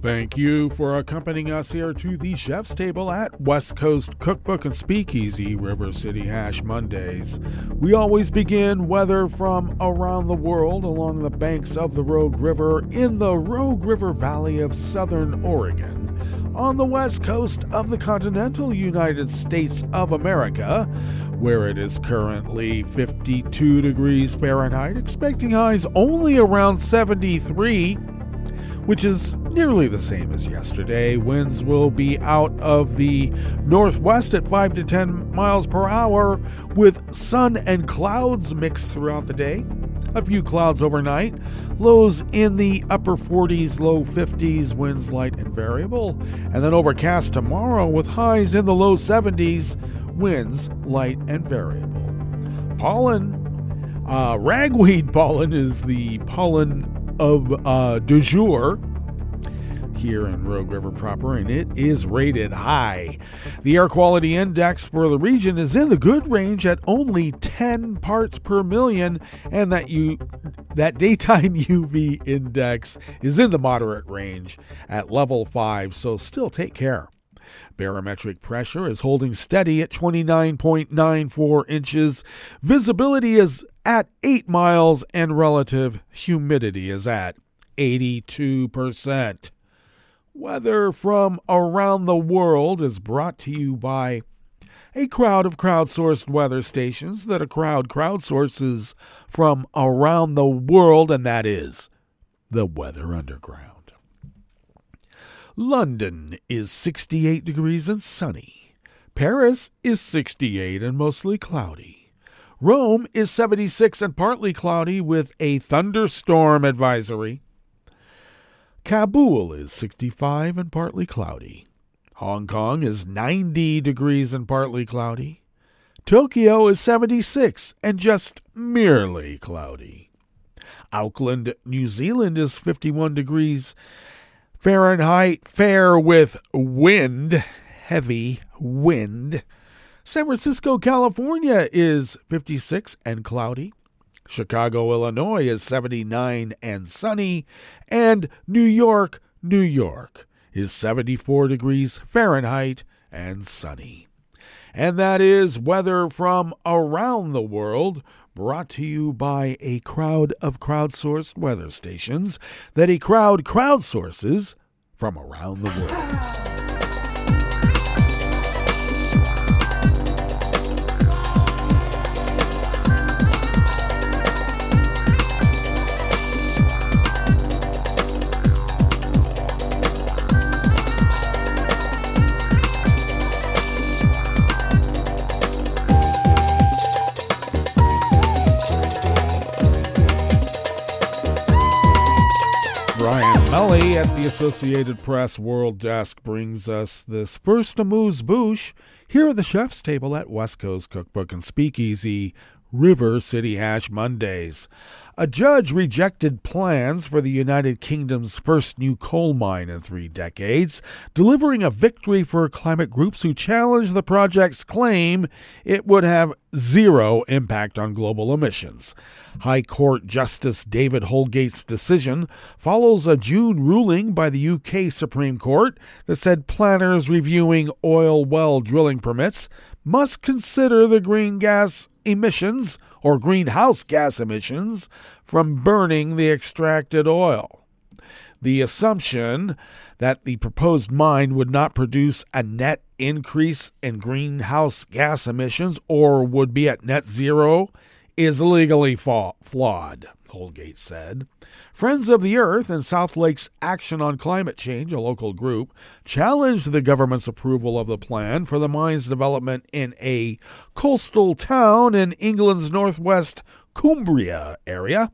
Thank you for accompanying us here to the Chef's Table at West Coast Cookbook and Speakeasy, River City Hash Mondays. We always begin weather from around the world along the banks of the Rogue River in the Rogue River Valley of southern Oregon, on the west coast of the continental United States of America, where it is currently 52 degrees Fahrenheit, expecting highs only around 73, which is nearly the same as yesterday. Winds will be out of the northwest at 5 to 10 miles per hour, with sun and clouds mixed throughout the day. A few clouds overnight, lows in the upper 40s, low 50s, winds light and variable, and then overcast tomorrow with highs in the low 70s, winds light and variable. Pollen, ragweed pollen is the pollen of du jour here in Rogue River proper, and it is rated high. The air quality index for the region is in the good range at only 10 parts per million, and that daytime UV index is in the moderate range at level 5, so still take care. Barometric pressure is holding steady at 29.94 inches. Visibility is at 8 miles, and relative humidity is at 82%. Weather from around the world is brought to you by a crowd of crowdsourced weather stations that a crowd crowdsources from around the world, and that is the Weather Underground. London is 68 degrees and sunny. Paris is 68 and mostly cloudy. Rome is 76 and partly cloudy with a thunderstorm advisory. Kabul is 65 and partly cloudy. Hong Kong is 90 degrees and partly cloudy. Tokyo is 76 and just merely cloudy. Auckland, New Zealand is 51 degrees Fahrenheit, fair with wind, heavy wind. San Francisco, California is 56 and cloudy. Chicago, Illinois is 79 and sunny. And New York, New York is 74 degrees Fahrenheit and sunny. And that is weather from around the world, brought to you by a crowd of crowdsourced weather stations that a crowd crowdsources from around the world. Brian Melly at the Associated Press World Desk brings us this first amuse-bouche here at the Chef's Table at West Coast Cookbook and Speakeasy, River City Hash Mondays. A judge rejected plans for the United Kingdom's first new coal mine in 3 decades, delivering a victory for climate groups who challenged the project's claim it would have zero impact on global emissions. High Court Justice David Holgate's decision follows a June ruling by the UK Supreme Court that said planners reviewing oil well drilling permits must consider the green gas emissions or greenhouse gas emissions from burning the extracted oil. The assumption that the proposed mine would not produce a net increase in greenhouse gas emissions or would be at net zero is legally flawed, Holgate said. Friends of the Earth and South Lake's Action on Climate Change, a local group, challenged the government's approval of the plan for the mine's development in a coastal town in England's northwest Cumbria area.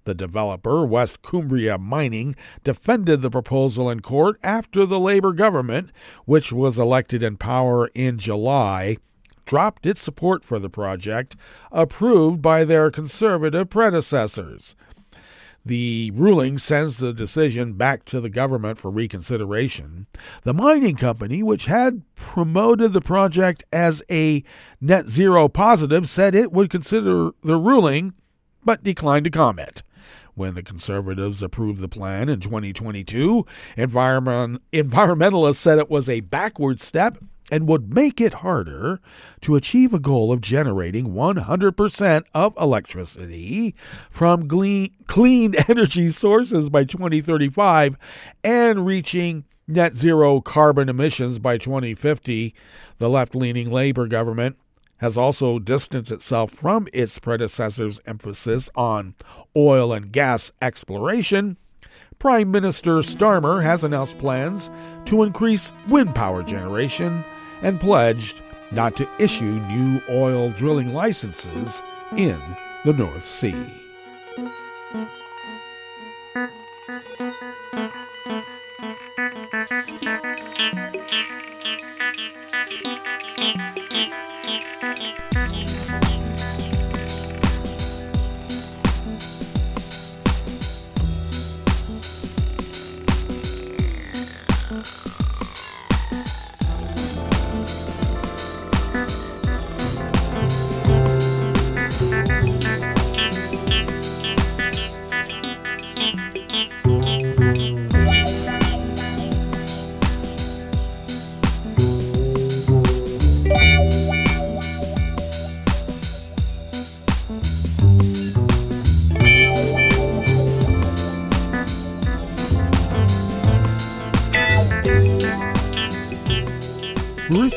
The developer, West Cumbria Mining, defended the proposal in court after the Labour government, which was elected in power in July, dropped its support for the project, approved by their Conservative predecessors. The ruling sends the decision back to the government for reconsideration. The mining company, which had promoted the project as a net zero positive, said it would consider the ruling, but declined to comment. When the Conservatives approved the plan in 2022, environmentalists said it was a backward step and would make it harder to achieve a goal of generating 100% of electricity from clean energy sources by 2035 and reaching net zero carbon emissions by 2050. The left-leaning Labour government has also distanced itself from its predecessor's emphasis on oil and gas exploration. Prime Minister Starmer has announced plans to increase wind power generation and pledged not to issue new oil drilling licenses in the North Sea.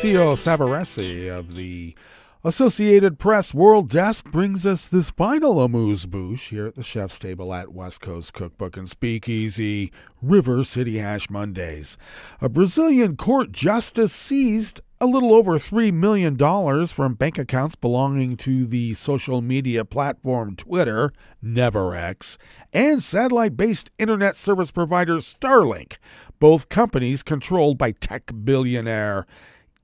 Mauricio Savarese of the Associated Press World Desk brings us this final amuse-bouche here at the chef's table at West Coast Cookbook and Speakeasy, River City Hash Mondays. A Brazilian court justice seized a little over $3 million from bank accounts belonging to the social media platform Twitter, never X, and satellite-based internet service provider Starlink, both companies controlled by tech billionaire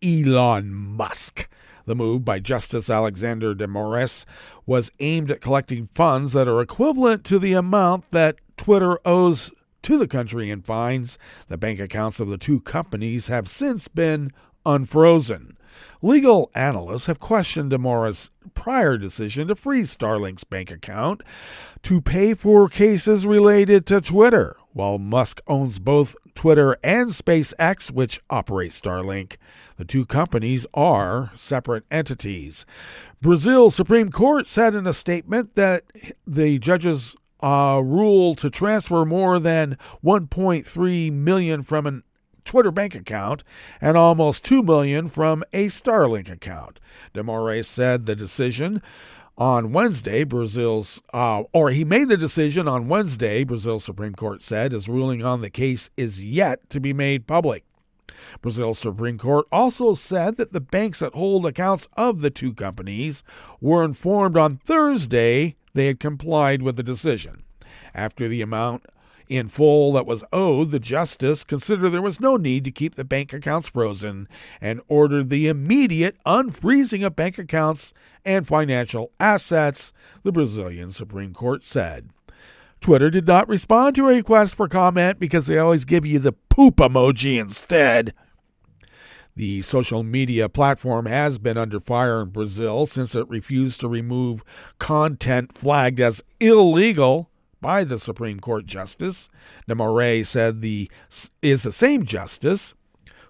Elon Musk. The move by Justice Alexander de Moraes was aimed at collecting funds that are equivalent to the amount that Twitter owes to the country in fines. The bank accounts of the two companies have since been unfrozen. Legal analysts have questioned de Moraes' prior decision to freeze Starlink's bank account to pay for cases related to Twitter. While Musk owns both Twitter and SpaceX, which operates Starlink, the two companies are separate entities. Brazil's Supreme Court said in a statement that the judge's rule to transfer more than $1.3 million from a Twitter bank account and almost $2 million from a Starlink account. De Moraes said the decision on Wednesday, he made the decision on Wednesday, Brazil's Supreme Court said. His ruling on the case is yet to be made public. Brazil's Supreme Court also said that the banks that hold accounts of the two companies were informed on Thursday they had complied with the decision. After the amount in full that was owed, the justice considered there was no need to keep the bank accounts frozen and ordered the immediate unfreezing of bank accounts and financial assets, the Brazilian Supreme Court said. Twitter did not respond to a request for comment because they always give you the poop emoji instead. The social media platform has been under fire in Brazil since it refused to remove content flagged as illegal by the Supreme Court justice. De Moraes said is the same justice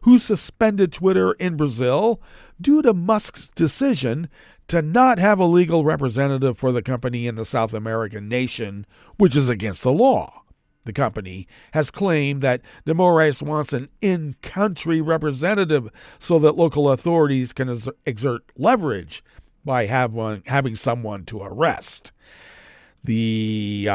who suspended Twitter in Brazil due to Musk's decision to not have a legal representative for the company in the South American nation, which is against the law. The company has claimed that de Moraes wants an in-country representative so that local authorities can exert leverage by having someone to arrest. The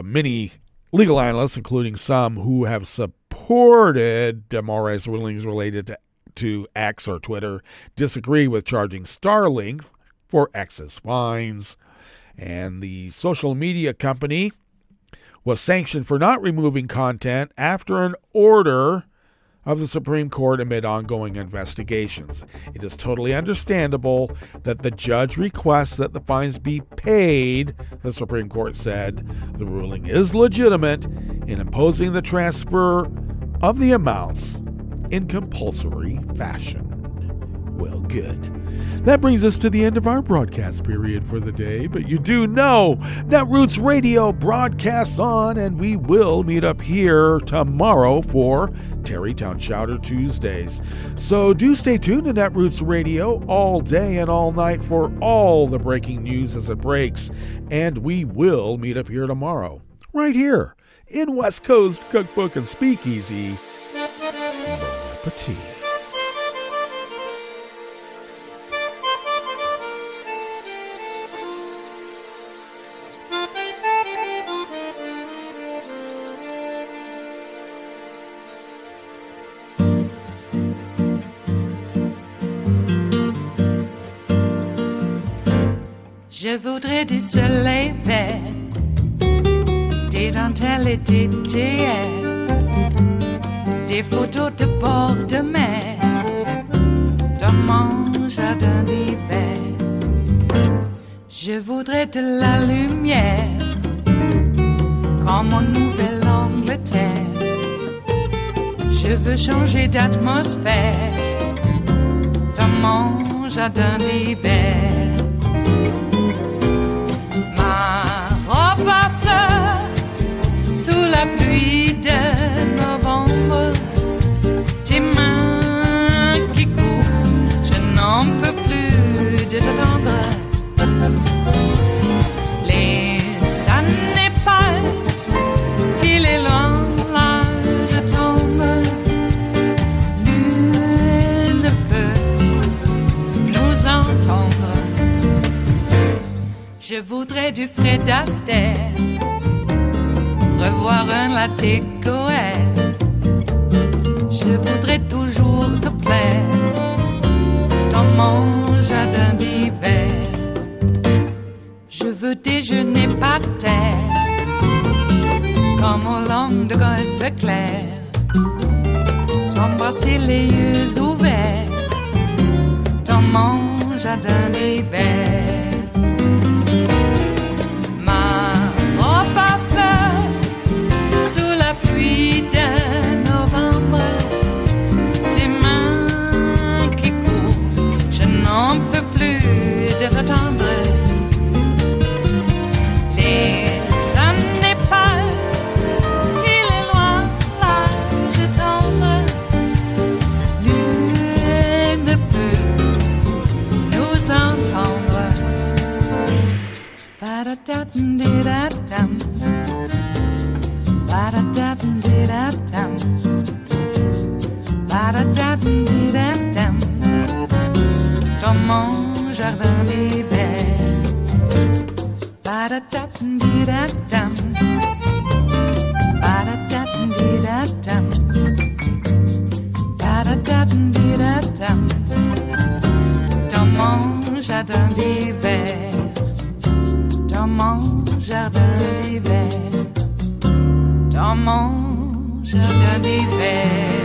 many legal analysts, including some who have supported de Moraes' rulings related to X or Twitter, disagree with charging Starlink for excess fines. And the social media company was sanctioned for not removing content after an order of the Supreme Court amid ongoing investigations. It is totally understandable that the judge requests that the fines be paid, the Supreme Court said. The ruling is legitimate in imposing the transfer of the amounts in compulsory fashion. Well, good. That brings us to the end of our broadcast period for the day, but you do know Netroots Radio broadcasts on, and we will meet up here tomorrow for Tarrytown Chowder Tuesdays. So do stay tuned to Netroots Radio all day and all night for all the breaking news as it breaks, and we will meet up here tomorrow, right here in West Coast Cookbook and Speakeasy. Bon appetit. Je voudrais du soleil vert, des dentelles et des théières, des photos de bord de mer, dans mon jardin d'hiver. Je voudrais de la lumière, comme en Nouvelle-Angleterre. Je veux changer d'atmosphère, dans mon jardin d'hiver. À fleurs sous la pluie de novembre, tes mains qui courent, je n'en peux plus de t'attendre. Les années passent, qu'il est loin, là je tombe. Nul ne peut nous entendre. Je voudrais du Fred Astaire, revoir un latte Goël. Je voudrais toujours te plaire dans mon jardin d'hiver. Je veux déjeuner par terre, comme au long de golfe clair. T'embrasser les yeux ouverts dans mon jardin d'hiver. Pluie de novembre, tes mains qui courent, je n'en peux plus de t'attendre. Les années passent, il est loin, là je tombe. Nul ne peut nous entendre. Ba-da-da-dum-di-da-dum. Ba-da-da-dum-di-da-dum. Ba-da-da-dum-di-da-dum. Dans mon jardin d'hiver. Ba-da-da-dum-di-da-dum. Ba-da-da-dum-di-da-dum. Ba-da-da-dum-di-da-dum. Dans mon jardin d'hiver. Dans mon jardin d'hiver. Dans mon jardin d'hiver.